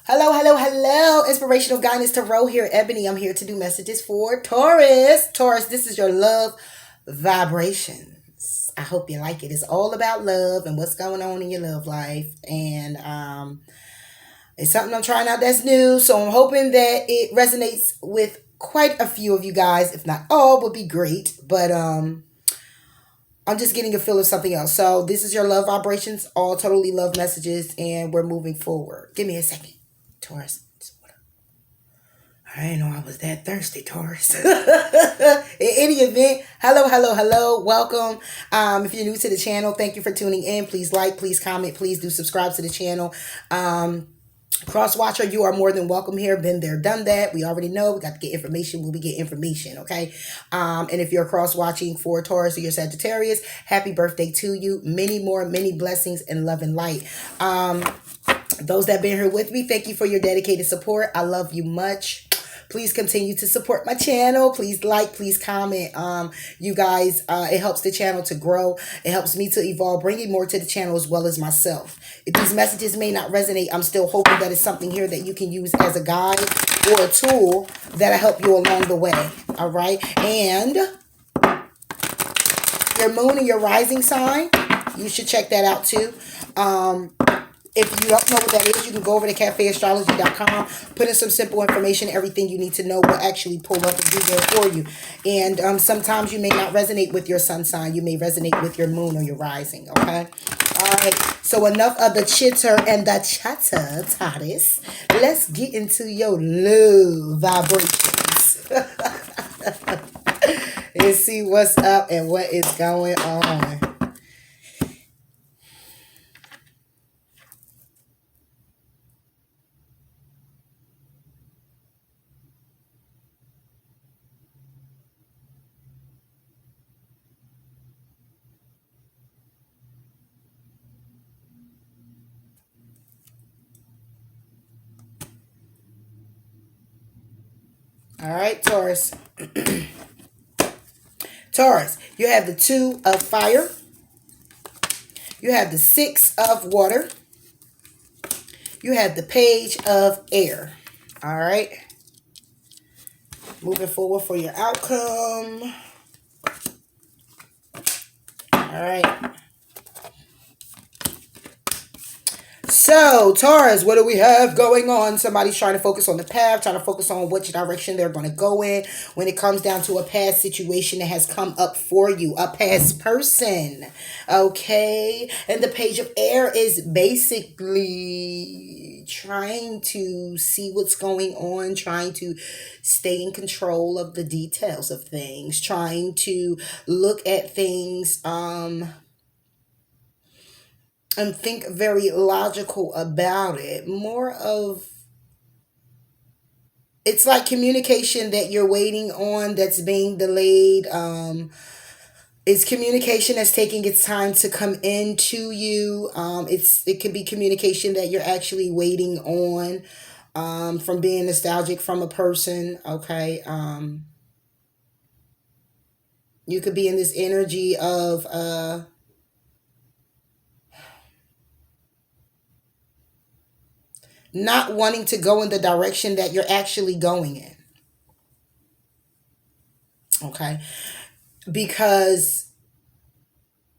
Hello, hello, hello. Inspirational guidance tarot here. Ebony, I'm here to do messages for Taurus. Taurus, this is your love vibrations. I hope you like it. It's all about love and what's going on in your love life. And it's something I'm trying out that's new. So I'm hoping that it resonates with quite a few of you guys. If not all, would be great. But I'm just getting a feel of something else. So this is your love vibrations, all totally love messages, and we're moving forward. Give me a second. Taurus. I didn't know I was that thirsty, Taurus. In any event, hello, hello, hello. Welcome. If you're new to the channel, thank you for tuning in. Please like, please comment, please do subscribe to the channel. Cross watcher, you are more than welcome here. Been there, done that. We already know we got to get information when we get information, okay? And if you're cross watching for Taurus or your Sagittarius, happy birthday to you. Many more, many blessings and love and light. Those that have been here with me, thank you for your dedicated support. I love you much. Please continue to support my channel. Please like, please comment. You guys, it helps the channel to grow. It helps me to evolve, bringing more to the channel as well as myself. If these messages may not resonate, I'm still hoping that it's something here that you can use as a guide or a tool that'll help you along the way. All right. And your moon and your rising sign, you should check that out too. If you don't know what that is, you can go over to cafeastrology.com, put in some simple information. Everything you need to know will actually pull up and be there for you. And sometimes you may not resonate with your sun sign. You may resonate with your moon or your rising, okay? All right. So enough of the chitter and the chatter, Taurus. Let's get into your love vibrations. And see what's up and what is going on. All right, Taurus. Taurus, you have the 2 of fire. You have the 6 of water. You have the page of air. All right. Moving forward for your outcome. All right. So, Taurus, what do we have going on? Somebody's trying to focus on the path, trying to focus on which direction they're going to go in when it comes down to a past situation that has come up for you, a past person, okay? And the page of air is basically trying to see what's going on, trying to stay in control of the details of things, trying to look at things, and think very logical about it. More of, it's like communication that you're waiting on that's being delayed. It's communication that's taking its time to come into you. It could be communication that you're actually waiting on, from being nostalgic from a person. Okay. You could be in this energy of not wanting to go in the direction that you're actually going in. Okay. Because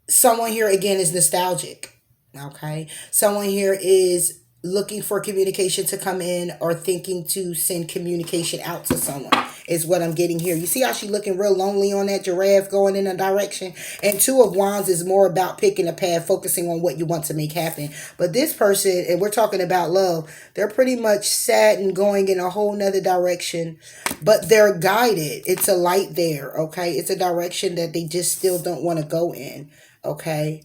someone here again is nostalgic. Okay. Someone here is looking for communication to come in or thinking to send communication out to someone is what I'm getting here. You see how she's looking real lonely on that giraffe going in a direction? And 2 of wands is more about picking a path, focusing on what you want to make happen. But this person, and we're talking about love, they're pretty much sad and going in a whole nother direction, but they're guided. It's a light there, okay? It's a direction that they just still don't want to go in, okay?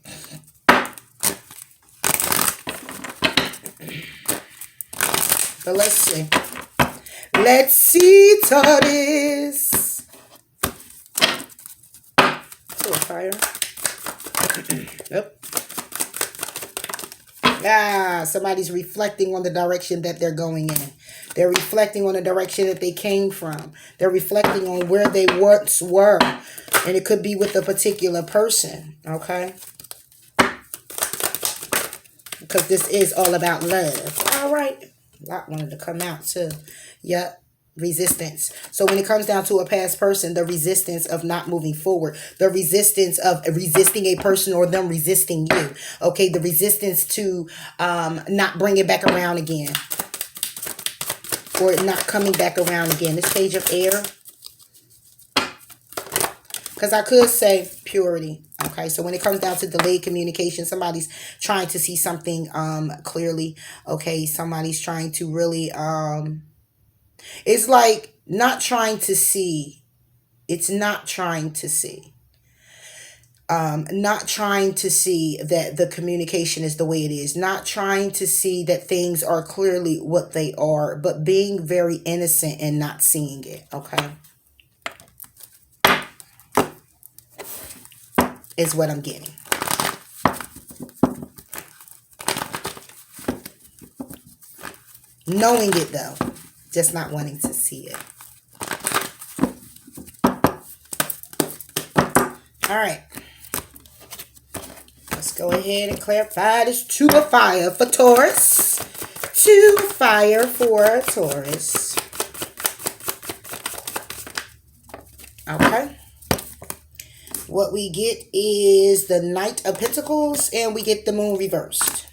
But let's see. Let's see, Taurus. 2 of fire. Yep. Somebody's reflecting on the direction that they're going in. They're reflecting on the direction that they came from. They're reflecting on where they once were. And it could be with a particular person, okay? Because this is all about love. All right. A lot wanted to come out too. Yep. Resistance. So when it comes down to a past person, the resistance of not moving forward, the resistance of resisting a person or them resisting you. Okay, the resistance to not bring it back around again, or it not coming back around again. This page of air, because I could say purity. Okay, so when it comes down to delayed communication, somebody's trying to see something clearly. Okay, somebody's trying to really it's like not trying to see. It's not trying to see. Not trying to see that the communication is the way it is. Not trying to see that things are clearly what they are, but being very innocent and not seeing it. Okay. Is what I'm getting. Knowing it though, just not wanting to see it. All right. Let's go ahead and clarify this two of fire for Taurus. Two of fire for Taurus. Okay. What we get is the Knight of Pentacles, and we get the Moon reversed.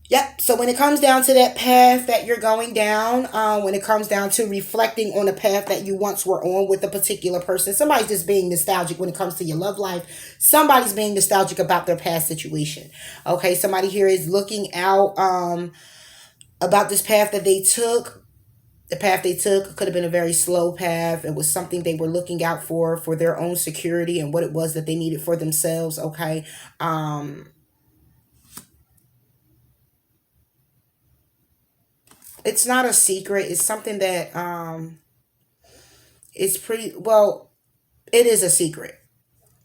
Yep. So when it comes down to that path that you're going down, when it comes down to reflecting on the path that you once were on with a particular person, somebody's just being nostalgic when it comes to your love life. Somebody's being nostalgic about their past situation. Okay. Somebody here is looking out about this path that they took. The path they took could have been a very slow path. It was something they were looking out for their own security and what it was that they needed for themselves. Okay. It's not a secret. It's something that it's pretty, well, it is a secret.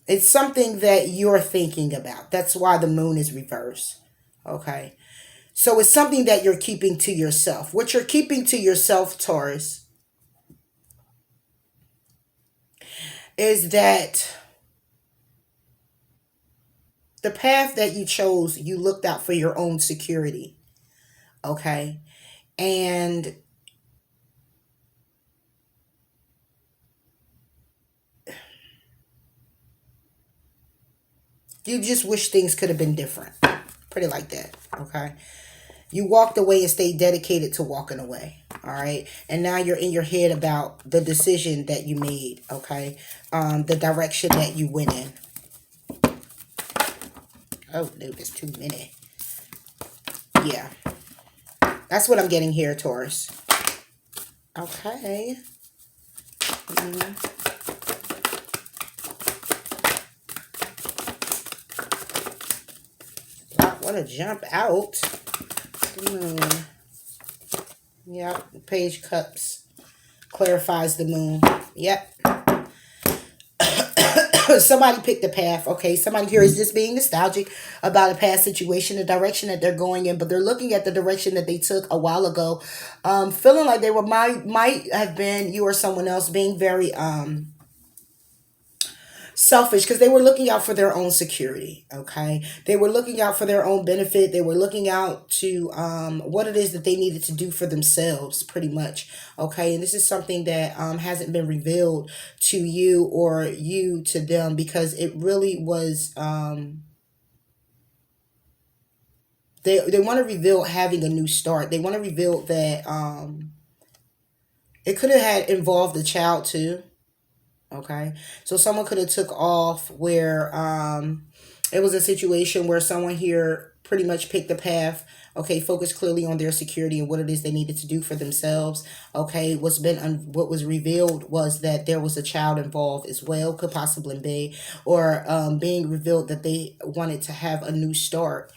It's something that you're thinking about. That's why the moon is reversed. Okay. So it's something that you're keeping to yourself. What you're keeping to yourself, Taurus, is that the path that you chose, you looked out for your own security. Okay. And you just wish things could have been different. Pretty like that. Okay. You walked away and stayed dedicated to walking away. All right. And now you're in your head about the decision that you made. Okay. The direction that you went in. Oh, no, there's too many. Yeah. That's what I'm getting here, Taurus. Okay. I want to jump out. Moon. Yep. Page Cups clarifies the moon. Yep. Somebody picked the path. Okay. Somebody here is just being nostalgic about a past situation, the direction that they're going in, but they're looking at the direction that they took a while ago, feeling like they were might have been you or someone else being very selfish because they were looking out for their own security. Okay. They were looking out for their own benefit. They were looking out to what it is that they needed to do for themselves, pretty much. Okay. And this is something that hasn't been revealed to you or you to them, because it really was they want to reveal having a new start. They want to reveal that it could have had involved a child too. Okay. So someone could have took off where it was a situation where someone here pretty much picked the path. Okay, focus clearly on their security and what it is they needed to do for themselves. Okay, what was revealed was that there was a child involved as well, could possibly be, or being revealed that they wanted to have a new start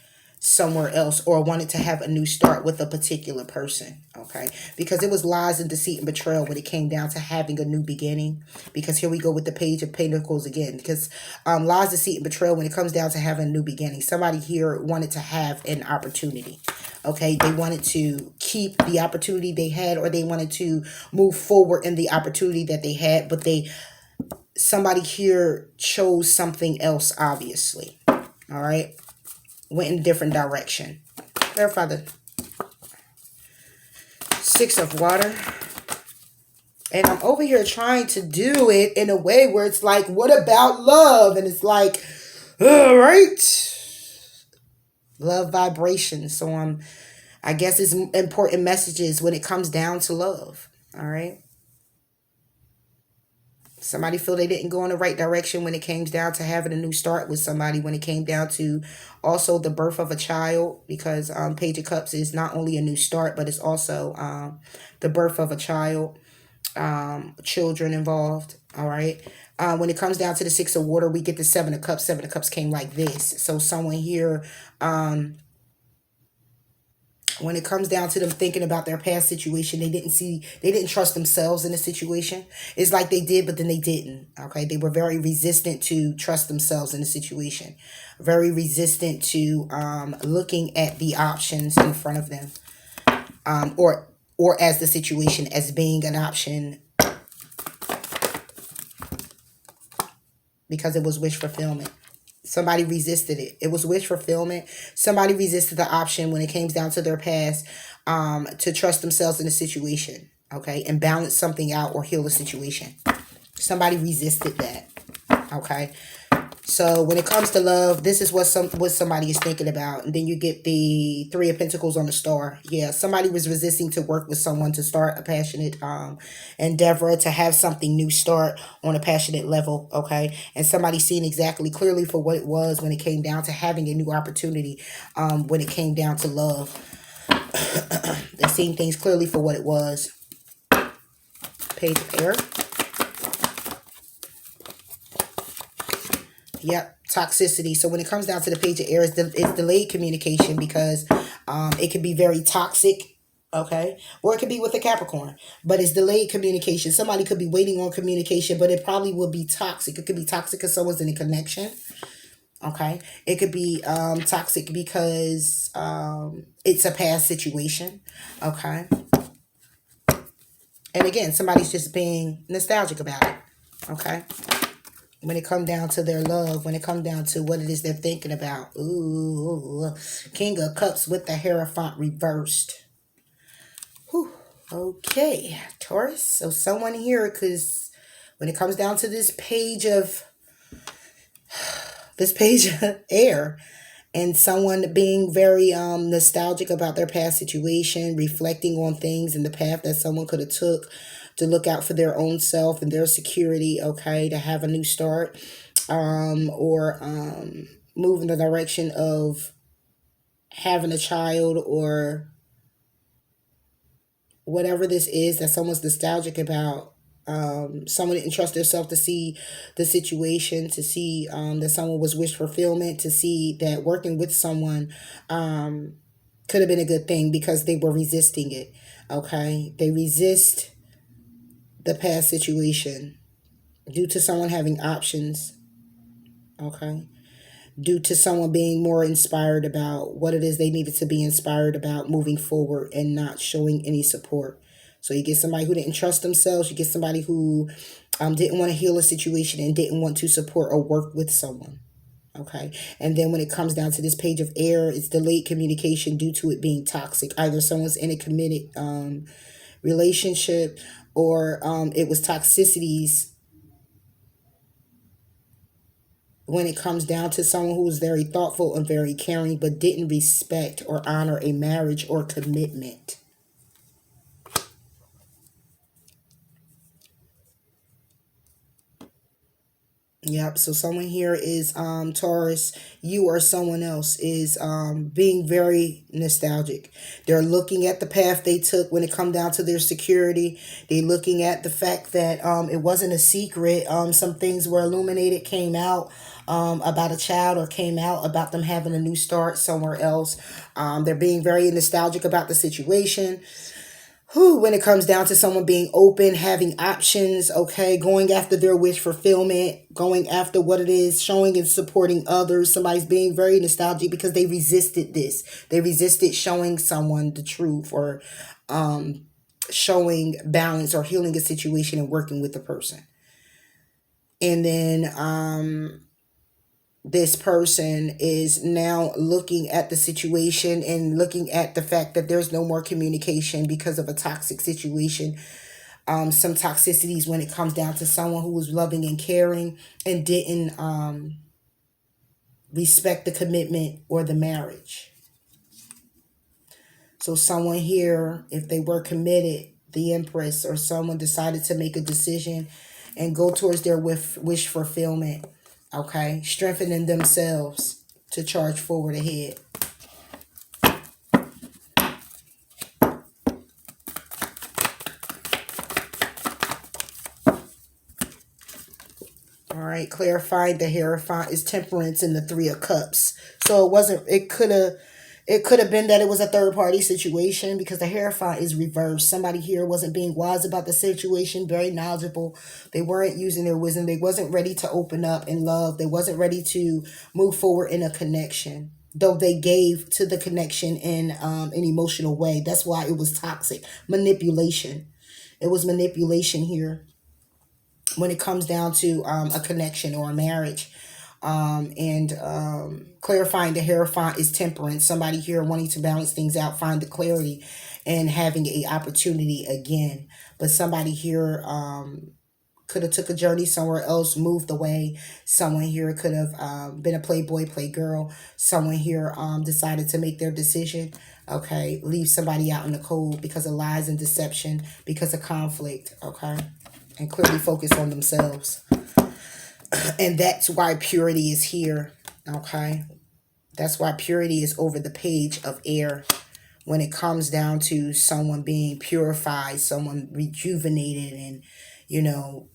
somewhere else, or wanted to have a new start with a particular person. Okay, because it was lies and deceit and betrayal when it came down to having a new beginning. Because here we go with the Page of Pentacles again, because lies, deceit, and betrayal when it comes down to having a new beginning. Somebody here wanted to have an opportunity. Okay, they wanted to keep the opportunity they had, or they wanted to move forward in the opportunity that they had, but somebody here chose something else, obviously. All right, went in a different direction. Clarify the Six of Water. And I'm over here trying to do it in a way where it's like, what about love? And it's like, all right. Love vibration. So I guess it's important messages when it comes down to love. All right. Somebody feel they didn't go in the right direction when it came down to having a new start with somebody, when it came down to also the birth of a child, because Page of Cups is not only a new start, but it's also the birth of a child, children involved. All right. When it comes down to the Six of Water, we get the Seven of Cups. Seven of Cups came like this. So someone here, when it comes down to them thinking about their past situation, they didn't trust themselves in the situation. It's like they did, but then they didn't. Okay. They were very resistant to trust themselves in the situation, very resistant to looking at the options in front of them, or as the situation as being an option, because it was wish fulfillment. Somebody resisted it. It was wish fulfillment. Somebody resisted the option when it came down to their past, to trust themselves in a situation, okay, and balance something out or heal a situation. Somebody resisted that, okay. So when it comes to love, this is what somebody is thinking about. And then you get the Three of Pentacles on the Star. Yeah, somebody was resisting to work with someone, to start a passionate endeavor, to have something new start on a passionate level, okay? And somebody seeing exactly clearly for what it was when it came down to having a new opportunity, when it came down to love. They're seeing things clearly for what it was. Page of Air. Yep, toxicity. So when it comes down to the Page of Air, it's delayed communication, because it can be very toxic, okay? Or it could be with a Capricorn, but it's delayed communication. Somebody could be waiting on communication, but it probably will be toxic. It could be toxic because someone's in a connection, okay? It could be toxic because it's a past situation, okay? And again, somebody's just being nostalgic about it, okay? When it come down to their love, when it come down to what it is they're thinking about. Ooh, King of Cups with the Hierophant reversed. Whew. Okay, Taurus. So someone here, because when it comes down to this page of air, and someone being very nostalgic about their past situation, reflecting on things and the path that someone could have took to look out for their own self and their security, okay, to have a new start, or move in the direction of having a child, or whatever this is that someone's nostalgic about. Someone didn't trust themselves to see the situation, to see that someone was wish fulfillment, to see that working with someone could have been a good thing, because they were resisting it, okay? They resist the past situation due to someone having options, okay? Due to someone being more inspired about what it is they needed to be inspired about moving forward, and not showing any support. So you get somebody who didn't trust themselves. You get somebody who didn't want to heal a situation and didn't want to support or work with someone. Okay. And then when it comes down to this page of air, it's delayed communication due to it being toxic. Either someone's in a committed relationship, or it was toxicities when it comes down to someone who was very thoughtful and very caring, but didn't respect or honor a marriage or commitment. Yep. So someone here is Taurus, you or someone else is being very nostalgic. They're looking at the path they took when it come down to their security. They're looking at the fact that it wasn't a secret. Some things were illuminated, came out about a child, or came out about them having a new start somewhere else. They're being very nostalgic about the situation. When it comes down to someone being open, having options, okay, going after their wish fulfillment, going after what it is, showing and supporting others. Somebody's being very nostalgic because they resisted this. They resisted showing someone the truth, or showing balance, or healing a situation and working with the person. And then this person is now looking at the situation and looking at the fact that there's no more communication because of a toxic situation. Some toxicities when it comes down to someone who was loving and caring and didn't respect the commitment or the marriage. So someone here, if they were committed, the Empress, or someone decided to make a decision and go towards their wish fulfillment, okay? Strengthening themselves to charge forward ahead. All right, clarifying the Hierophant is Temperance in the Three of Cups. So it could have been that it was a third party situation because the Hierophant is reversed. Somebody here wasn't being wise about the situation, very knowledgeable. They weren't using their wisdom. They wasn't ready to open up in love. They wasn't ready to move forward in a connection. Though they gave to the connection in an emotional way. That's why it was toxic. Manipulation. It was manipulation here when it comes down to a connection or a marriage. And clarifying the Hierophant is Temperance. Somebody here wanting to balance things out, find the clarity, and having a opportunity again. But somebody here could have took a journey somewhere else, moved away. Someone here could have been a playboy, playgirl. Someone here decided to make their decision. Okay, leave somebody out in the cold because of lies and deception, because of conflict. Okay, and clearly focus on themselves. And that's why purity is here. Okay, that's why purity is over the page of air. When it comes down to someone being purified, someone rejuvenated and,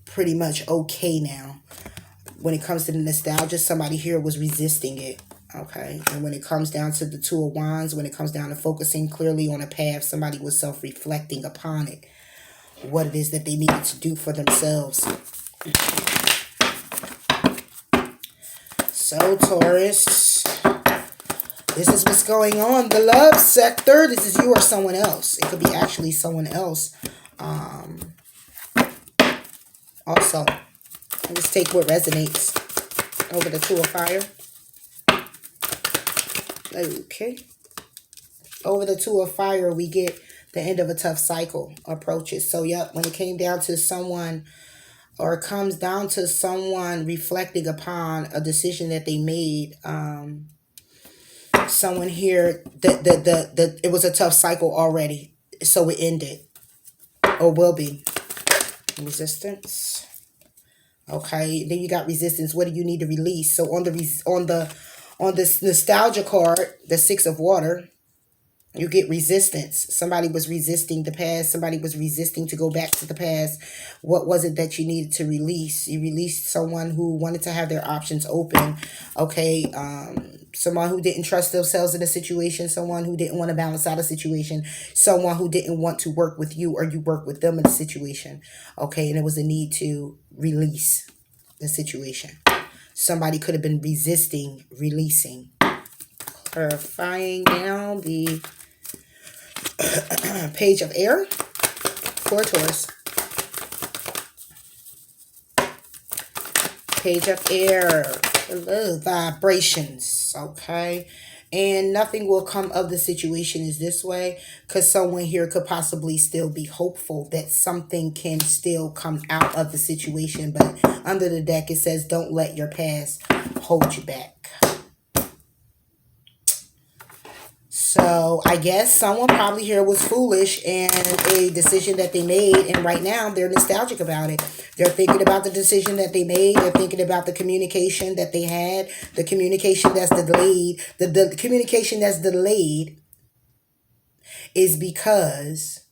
pretty much okay now. When it comes to the nostalgia, somebody here was resisting it. Okay. And when it comes down to the Two of Wands, when it comes down to focusing clearly on a path, somebody was self-reflecting upon it. What it is that they needed to do for themselves. So, Taurus, this is what's going on. The love sector, this is you or someone else. It could be actually someone else. Also, let's take what resonates. Over the Two of Fire. Okay. Over the Two of Fire, we get the end of a tough cycle approaches. So, yep, when it came down to someone, or it comes down to someone reflecting upon a decision that they made, someone here, it was a tough cycle already, so it ended, or will be. Resistance. Okay, then you got resistance. What do you need to release? So on this nostalgia card, the Six of Water, you get resistance. Somebody was resisting the past. Somebody was resisting to go back to the past. What was it that you needed to release? You released someone who wanted to have their options open. Okay. Someone who didn't trust themselves in a situation. Someone who didn't want to balance out a situation. Someone who didn't want to work with you or you work with them in a situation. Okay. And it was a need to release the situation. Somebody could have been resisting releasing. Clarifying now the Page of Air for Taurus. Page of Air. Love vibrations. Okay. And nothing will come of the situation is this way. Because someone here could possibly still be hopeful that something can still come out of the situation. But under the deck it says don't let your past hold you back. So I guess someone probably here was foolish in a decision that they made. And right now they're nostalgic about it. They're thinking about the decision that they made. They're thinking about the communication that they had. The communication that's delayed. The communication that's delayed is because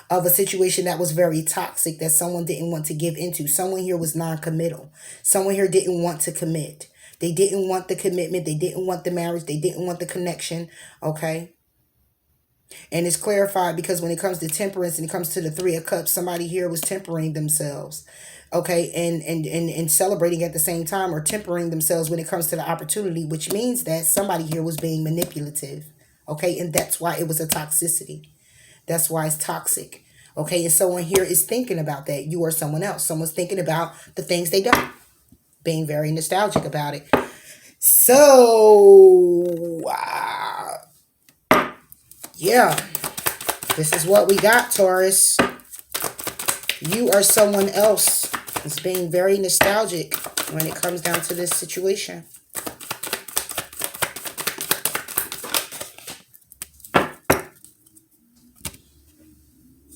of a situation that was very toxic that someone didn't want to give into. Someone here was non-committal. Someone here didn't want to commit. They didn't want the commitment. They didn't want the marriage. They didn't want the connection. Okay. And it's clarified because when it comes to temperance and it comes to the Three of Cups, somebody here was tempering themselves. Okay. And celebrating at the same time, or tempering themselves when it comes to the opportunity, which means that somebody here was being manipulative. Okay. And that's why it was a toxicity. That's why it's toxic. Okay. And someone here is thinking about that. You or someone else. Someone's thinking about the things they don't. Being very nostalgic about it. So, yeah, this is what we got, Taurus. You are someone else. It's being very nostalgic when it comes down to this situation.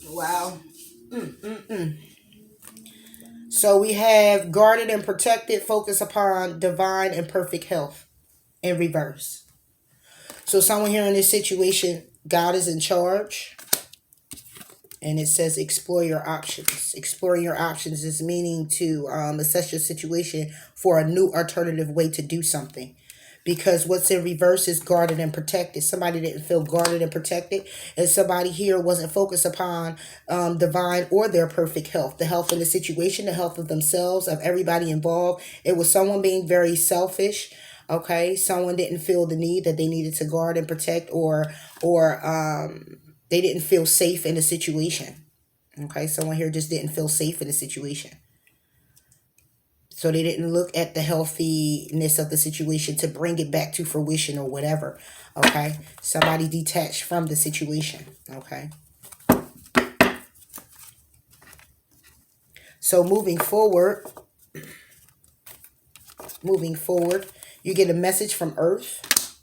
Wow. So we have guarded and protected, focus upon divine and perfect health in reverse. So someone here in this situation, God is in charge. And it says explore your options. Exploring your options is meaning to assess your situation for a new alternative way to do something. Because what's in reverse is guarded and protected. Somebody didn't feel guarded and protected. And somebody here wasn't focused upon divine or their perfect health. The health of the situation, the health of themselves, of everybody involved. It was someone being very selfish. Okay, someone didn't feel the need that they needed to guard and protect, or they didn't feel safe in the situation. Okay, someone here just didn't feel safe in the situation. So they didn't look at the healthiness of the situation to bring it back to fruition or whatever. Okay, somebody detached from the situation. Okay. So moving forward, you get a message from Earth,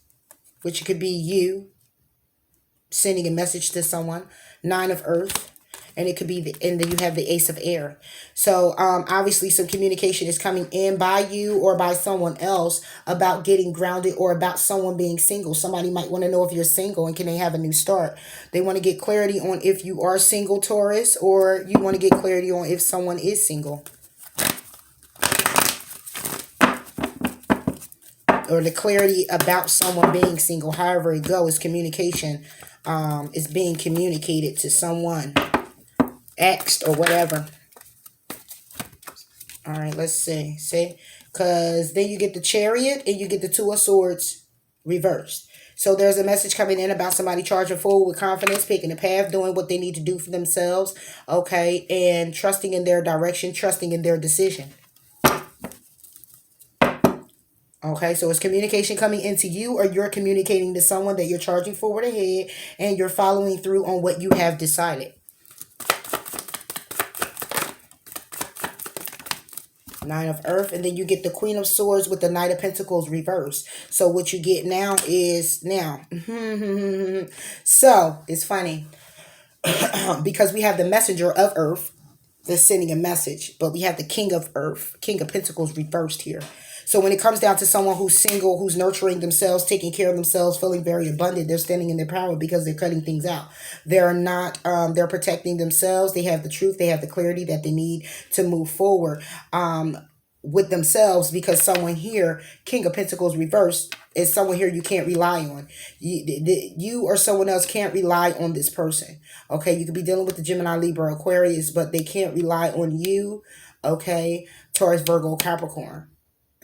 which could be you sending a message to someone. 9 of Earth. And it could be and then you have the Ace of Air. So obviously some communication is coming in by you or by someone else about getting grounded, or about someone being single. Somebody might want to know if you're single and can they have a new start. They want to get clarity on if you are single, Taurus, or you want to get clarity on if someone is single. Or the clarity about someone being single. However it goes, communication is being communicated to someone, asked or whatever. All right, let's see. See? Because then you get the Chariot and you get the 2 of Swords reversed. So there's a message coming in about somebody charging forward with confidence, picking a path, doing what they need to do for themselves. Okay, and trusting in their direction, trusting in their decision. Okay, so it's communication coming into you, or you're communicating to someone that you're charging forward ahead and you're following through on what you have decided. 9 of Earth, and then you get the Queen of Swords with the Knight of Pentacles reversed. So what you get now is so it's funny because we have the Messenger of Earth that's sending a message, but we have the King of Earth, King of Pentacles reversed here. So when it comes down to someone who's single, who's nurturing themselves, taking care of themselves, feeling very abundant, they're standing in their power because they're cutting things out. They're not, they're protecting themselves. They have the truth. They have the clarity that they need to move forward with themselves, because someone here, King of Pentacles reversed, is someone here you can't rely on. You or someone else can't rely on this person. Okay, you could be dealing with the Gemini, Libra, Aquarius, but they can't rely on you. Okay, Taurus, Virgo, Capricorn.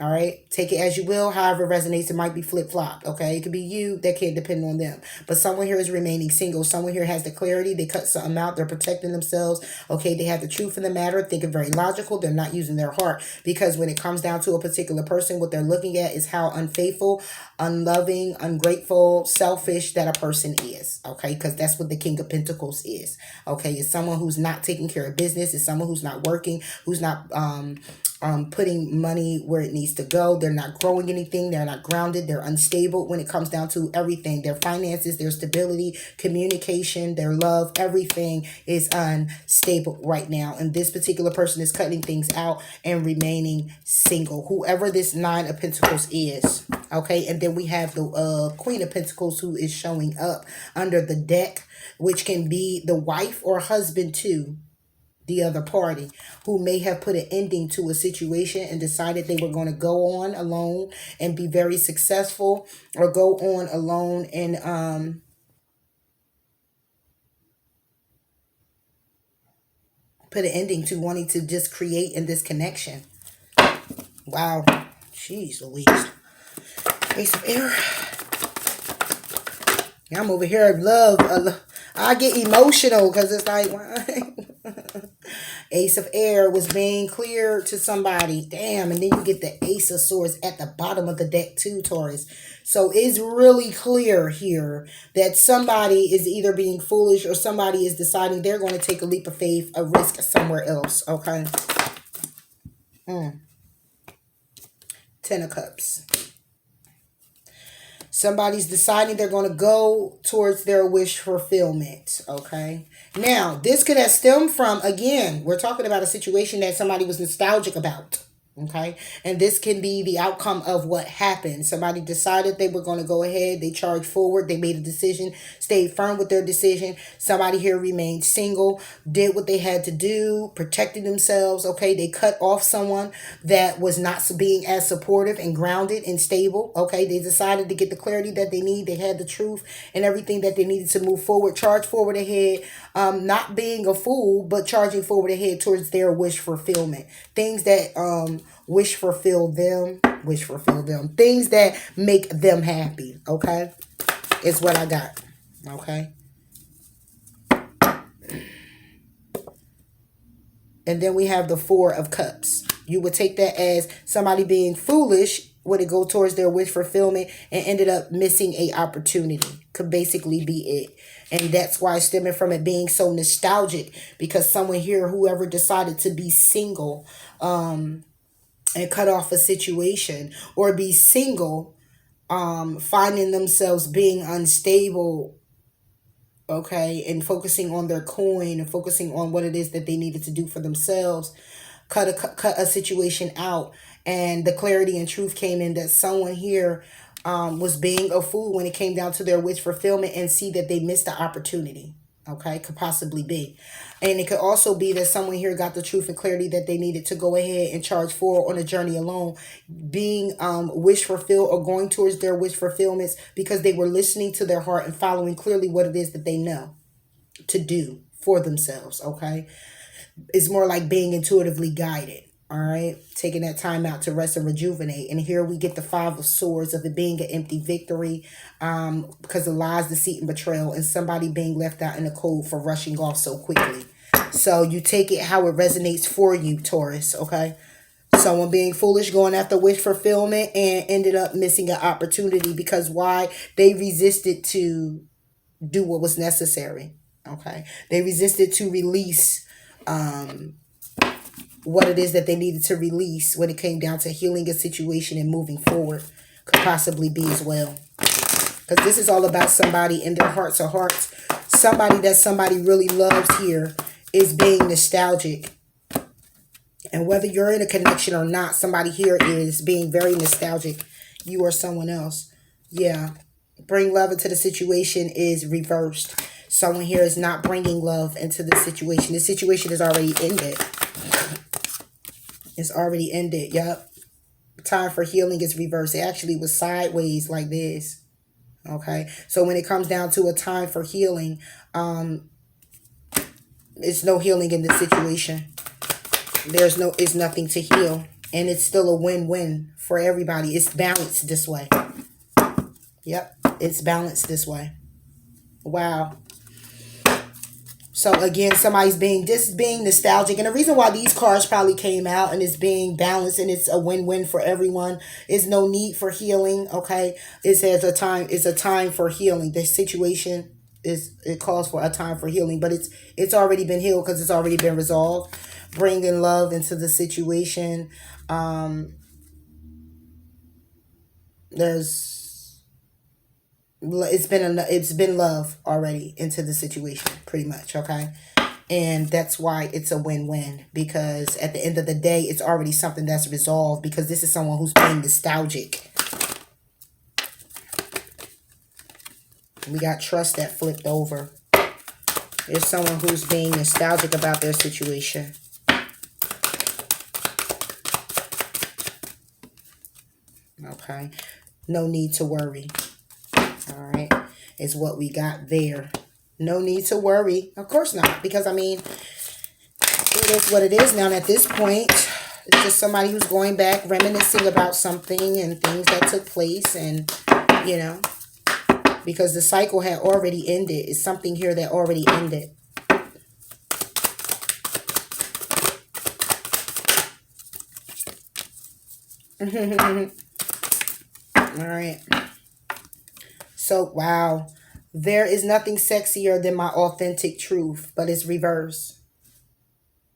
All right, take it as you will. However it resonates, it might be flip-flop. Okay, it could be you that can't depend on them. But someone here is remaining single. Someone here has the clarity. They cut something out. They're protecting themselves. Okay, they have the truth in the matter. Thinking very logical. They're not using their heart, because when it comes down to a particular person, what they're looking at is how unfaithful, unloving, ungrateful, selfish that a person is. Okay, because that's what the King of Pentacles is. Okay, it's someone who's not taking care of business. It's someone who's not working, who's not putting money where it needs to go. They're not growing anything. They're not grounded. They're unstable when it comes down to everything. Their finances, their stability, communication, their love, everything is unstable right now. And this particular person is cutting things out and remaining single. Whoever this 9 of Pentacles is. Okay, and then we have the Queen of Pentacles, who is showing up under the deck, which can be the wife or husband too. The other party, who may have put an ending to a situation and decided they were going to go on alone and be very successful, or go on alone and put an ending to wanting to just create in this connection. Wow. Jeez Louise. Ace of Air. I'm over here. I get emotional because it's like, Ace of Air was being clear to somebody. Damn. And then you get the Ace of Swords at the bottom of the deck too, Taurus. So it's really clear here that somebody is either being foolish or somebody is deciding they're going to take a leap of faith, a risk somewhere else. Okay. Ten of Cups. Somebody's deciding they're going to go towards their wish fulfillment. Okay. Now, this could have stemmed from, again, we're talking about a situation that somebody was nostalgic about. Okay. And this can be the outcome of what happened. Somebody decided they were going to go ahead. They charged forward. They made a decision, stayed firm with their decision. Somebody here remained single, did what they had to do, protected themselves. Okay. They cut off someone that was not being as supportive and grounded and stable. Okay. They decided to get the clarity that they need. They had the truth and everything that they needed to move forward, charge forward ahead, not being a fool, but charging forward ahead towards their wish fulfillment. Things that, wish fulfill them, things that make them happy. Okay, is what I got. Okay, and then we have the Four of Cups. You would take that as somebody being foolish would it go towards their wish fulfillment and ended up missing a opportunity. Could basically be it. And that's why stemming from it being so nostalgic, because someone here, whoever decided to be single, and cut off a situation, or be single, finding themselves being unstable, okay, and focusing on their coin and focusing on what it is that they needed to do for themselves, cut a situation out, and the clarity and truth came in that someone here was being a fool when it came down to their wish fulfillment, and see that they missed the opportunity. Okay, could possibly be. And it could also be that someone here got the truth and clarity that they needed to go ahead and charge forward on a journey alone, being wish fulfilled or going towards their wish fulfillments because they were listening to their heart and following clearly what it is that they know to do for themselves. Okay, it's more like being intuitively guided. All right, taking that time out to rest and rejuvenate. And here we get the Five of Swords of it being an empty victory, because of lies, deceit, and betrayal, and somebody being left out in the cold for rushing off so quickly. So you take it how it resonates for you, Taurus. Okay, someone being foolish, going after wish fulfillment, and ended up missing an opportunity because why? They resisted to do what was necessary. Okay, they resisted to release what it is that they needed to release when it came down to healing a situation and moving forward. Could possibly be as well, because this is all about somebody in their hearts of hearts. Somebody that somebody really loves here is being nostalgic. And whether you're in a connection or not, somebody here is being very nostalgic. You or someone else. Yeah. Bring love into the situation is reversed. Someone here is not bringing love into the situation. The situation is already ended. It's already ended. Yep. Time for healing is reversed. It actually was sideways like this. Okay. So when it comes down to a time for healing, it's no healing in the situation. It's nothing to heal. And it's still a win-win for everybody. It's balanced this way. Yep. It's balanced this way. Wow. So again, somebody's being nostalgic. And the reason why these cards probably came out and it's being balanced and it's a win-win for everyone is no need for healing. Okay. It's a time for healing. The situation it calls for a time for healing, but it's already been healed because it's already been resolved. Bringing love into the situation. It's been love already into the situation, pretty much. Okay. And that's why it's a win-win, because at the end of the day, it's already something that's resolved, because this is someone who's being nostalgic. We got trust that flipped over. There's someone who's being nostalgic about their situation. Okay. No need to worry. All right. Is what we got there. No need to worry. Of course not. Because, I mean, it is what it is now at this point. It's just somebody who's going back, reminiscing about something and things that took place. And, you know, because the cycle had already ended. It's something here that already ended. All right. So, wow. There is nothing sexier than my authentic truth, but it's reverse.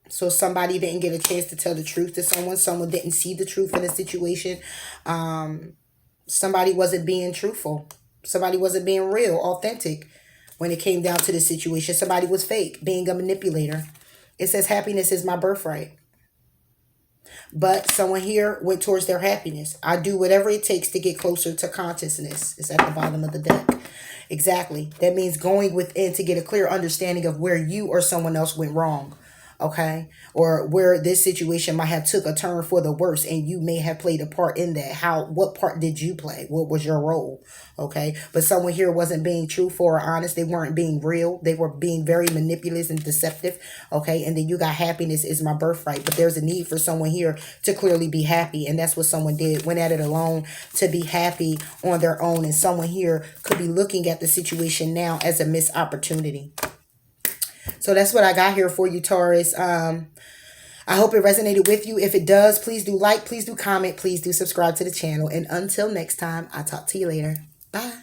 So somebody didn't get a chance to tell the truth to someone. Someone didn't see the truth in a situation. Um, Somebody wasn't being truthful. Somebody wasn't being real, authentic when it came down to the situation. Somebody was fake, being a manipulator. It says happiness is my birthright. But someone here went towards their happiness. I do whatever it takes to get closer to consciousness. It's at the bottom of the deck. Exactly. That means going within to get a clear understanding of where you or someone else went wrong. Okay, or where this situation might have took a turn for the worse, and you may have played a part in that. What part did you play? What was your role? Okay, but someone here wasn't being truthful or honest. They weren't being real. They were being very manipulative and deceptive. Okay, and then you got happiness is my birthright, but there's a need for someone here to clearly be happy, and that's what someone did. Went at it alone to be happy on their own, and someone here could be looking at the situation now as a missed opportunity. So that's what I got here for you, Taurus. I hope it resonated with you. If it does, please do like, please do comment, please do subscribe to the channel. And until next time, I'll talk to you later. Bye.